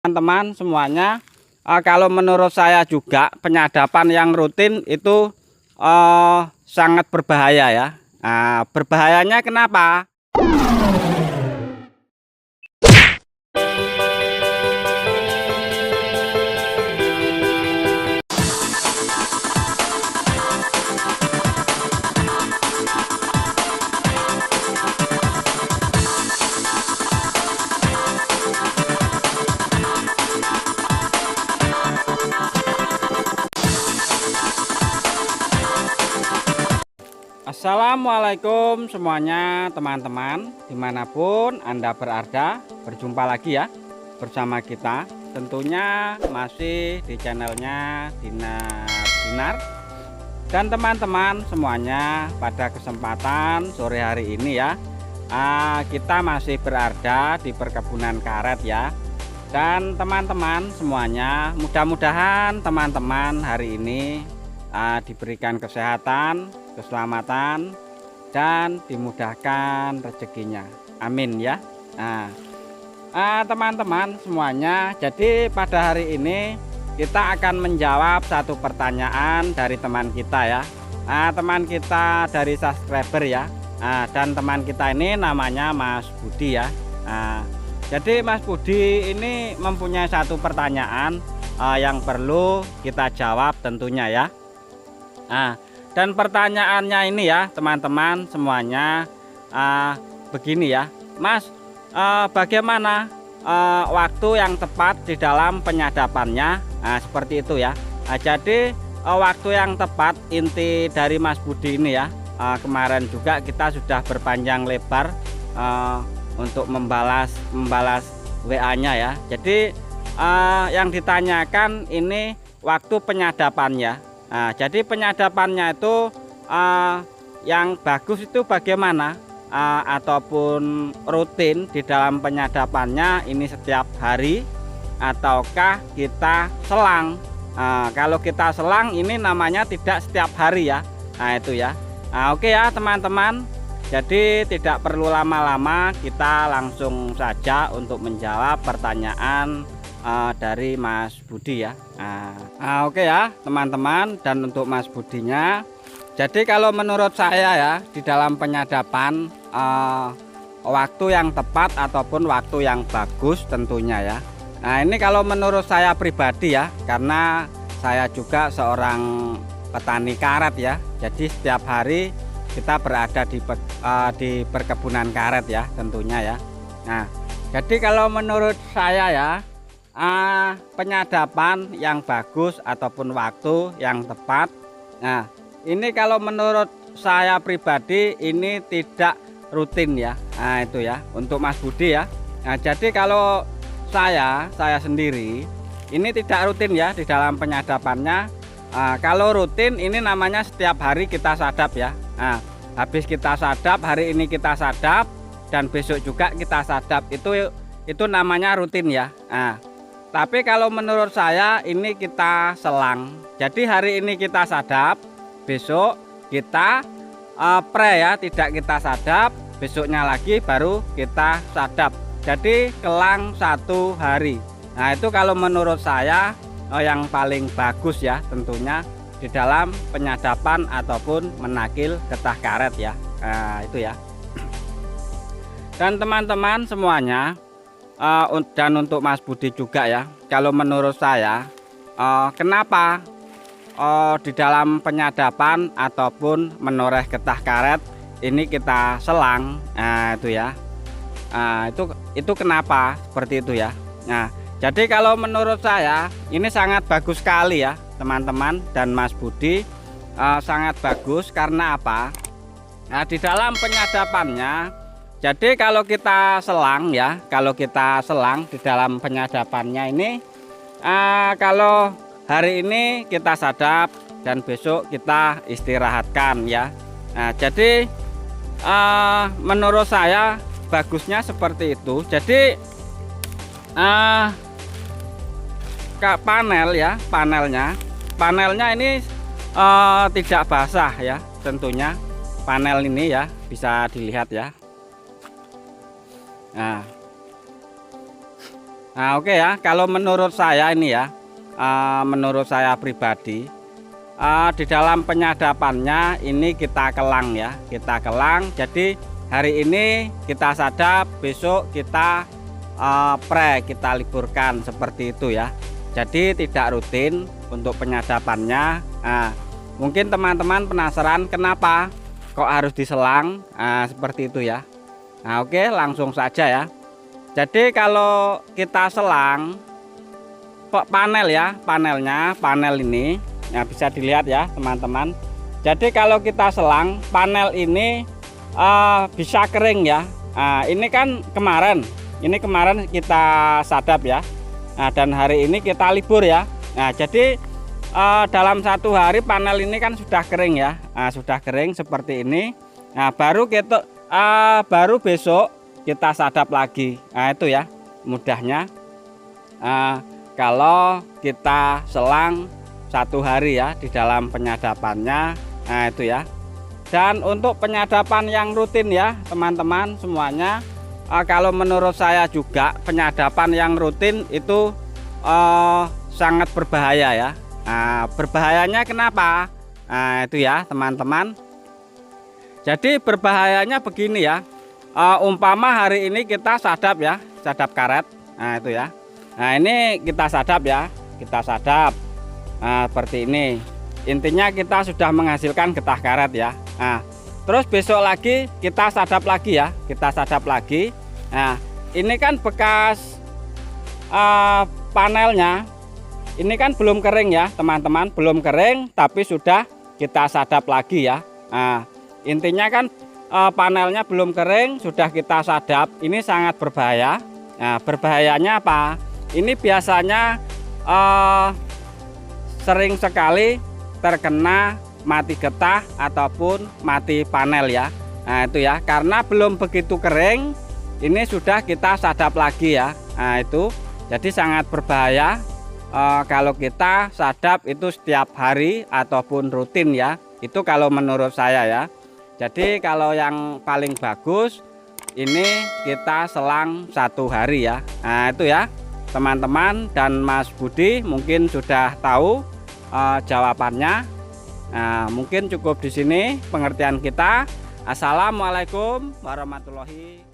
Teman-teman semuanya, kalau menurut saya juga penyadapan yang rutin itu sangat berbahaya ya. Berbahayanya kenapa? Assalamualaikum semuanya teman-teman, dimanapun Anda berada. Berjumpa lagi ya bersama kita, tentunya masih di channelnya Dinar. Dan teman-teman semuanya, pada kesempatan sore hari ini ya, kita masih berada di perkebunan karet ya. Dan teman-teman semuanya, mudah-mudahan teman-teman hari ini diberikan kesehatan, keselamatan, dan dimudahkan rezekinya. Amin ya. Teman-teman semuanya, jadi pada hari ini kita akan menjawab satu pertanyaan dari teman kita ya. Teman kita dari subscriber ya. Dan teman kita ini namanya Mas Budi ya. Jadi Mas Budi ini mempunyai satu pertanyaan yang perlu kita jawab tentunya ya. Dan pertanyaannya ini ya teman-teman semuanya, begini ya, Mas, bagaimana waktu yang tepat di dalam penyadapannya? Seperti itu ya. Jadi waktu yang tepat inti dari Mas Budi ini ya, kemarin juga kita sudah berpanjang lebar untuk membalas WA-nya ya. Jadi yang ditanyakan ini waktu penyadapannya. Jadi penyadapannya itu yang bagus itu bagaimana, ataupun rutin di dalam penyadapannya ini setiap hari ataukah kita selang. Kalau kita selang ini namanya tidak setiap hari ya. Itu ya. Oke ya teman-teman, jadi tidak perlu lama-lama, kita langsung saja untuk menjawab pertanyaan dari Mas Budi ya. Oke ya teman-teman, dan untuk Mas Budinya, jadi kalau menurut saya ya, di dalam penyadapan waktu yang tepat ataupun waktu yang bagus tentunya ya. Ini kalau menurut saya pribadi ya, karena saya juga seorang petani karet ya. Jadi setiap hari kita berada di perkebunan karet ya tentunya ya. Jadi kalau menurut saya ya, penyadapan yang bagus ataupun waktu yang tepat, ini kalau menurut saya pribadi ini tidak rutin ya. Itu ya untuk Mas Budi ya. Jadi kalau saya sendiri ini tidak rutin ya di dalam penyadapannya. Kalau rutin ini namanya setiap hari kita sadap ya. Habis kita sadap, hari ini kita sadap, dan besok juga kita sadap, itu namanya rutin ya. Tapi kalau menurut saya ini kita selang. Jadi hari ini kita sadap, besok kita pre ya, tidak kita sadap, besoknya lagi baru kita sadap. Jadi kelang satu hari. Itu kalau menurut saya yang paling bagus ya tentunya di dalam penyadapan ataupun menakil getah karet ya. Itu ya. Dan teman-teman semuanya, dan untuk Mas Budi juga ya, kalau menurut saya kenapa di dalam penyadapan ataupun menoreh getah karet ini kita selang, itu ya. Itu kenapa seperti itu ya. Jadi kalau menurut saya ini sangat bagus sekali ya teman-teman dan Mas Budi, sangat bagus karena apa? Di dalam penyadapannya, jadi kalau kita selang ya, kalau kita selang di dalam penyadapannya ini, kalau hari ini kita sadap dan besok kita istirahatkan ya. Jadi menurut saya bagusnya seperti itu. Jadi panel ya, panelnya ini tidak basah ya tentunya. Panel ini ya bisa dilihat ya. Nah, oke ya, kalau menurut saya ini ya, menurut saya pribadi, di dalam penyadapannya ini kita kelang ya, kita kelang. Jadi hari ini kita sadap, besok kita kita liburkan seperti itu ya. Jadi tidak rutin untuk penyadapannya. Mungkin teman-teman penasaran kenapa kok harus diselang, seperti itu ya. Nah, oke, langsung saja ya. Jadi kalau kita selang panel ya, panel ini ya, bisa dilihat ya teman-teman. Jadi kalau kita selang panel ini bisa kering ya. Ini kan kemarin kita sadap ya. Nah, dan hari ini kita libur ya. Nah, jadi dalam 1 hari panel ini kan sudah kering ya. Sudah kering seperti ini. Nah, baru besok kita sadap lagi. Nah, itu ya mudahnya kalau kita selang 1 hari ya di dalam penyadapannya. Nah, itu ya. Dan untuk penyadapan yang rutin ya teman-teman semuanya, kalau menurut saya juga penyadapan yang rutin itu sangat berbahaya ya. Berbahayanya kenapa? Nah, itu ya teman-teman. Jadi berbahayanya begini ya. Umpama hari ini kita sadap ya, sadap karet. Nah, itu ya. Nah, ini kita sadap ya, kita sadap. Nah, seperti ini. Intinya kita sudah menghasilkan getah karet ya. Nah, terus besok lagi kita sadap lagi ya, kita sadap lagi. Nah, ini kan bekas panelnya. Ini kan belum kering ya, teman-teman, belum kering tapi sudah kita sadap lagi ya. Nah, intinya kan panelnya belum kering sudah kita sadap, ini sangat berbahaya. Nah, berbahayanya apa? Ini biasanya sering sekali terkena mati getah ataupun mati panel ya. Nah, itu ya, karena belum begitu kering ini sudah kita sadap lagi ya. Nah, itu jadi sangat berbahaya kalau kita sadap itu setiap hari ataupun rutin ya. Itu kalau menurut saya ya. Jadi kalau yang paling bagus ini kita selang 1 hari ya. Nah, itu ya teman-teman dan Mas Budi mungkin sudah tahu jawabannya. Nah, mungkin cukup di sini pengertian kita. Assalamualaikum warahmatullahi wabarakatuh.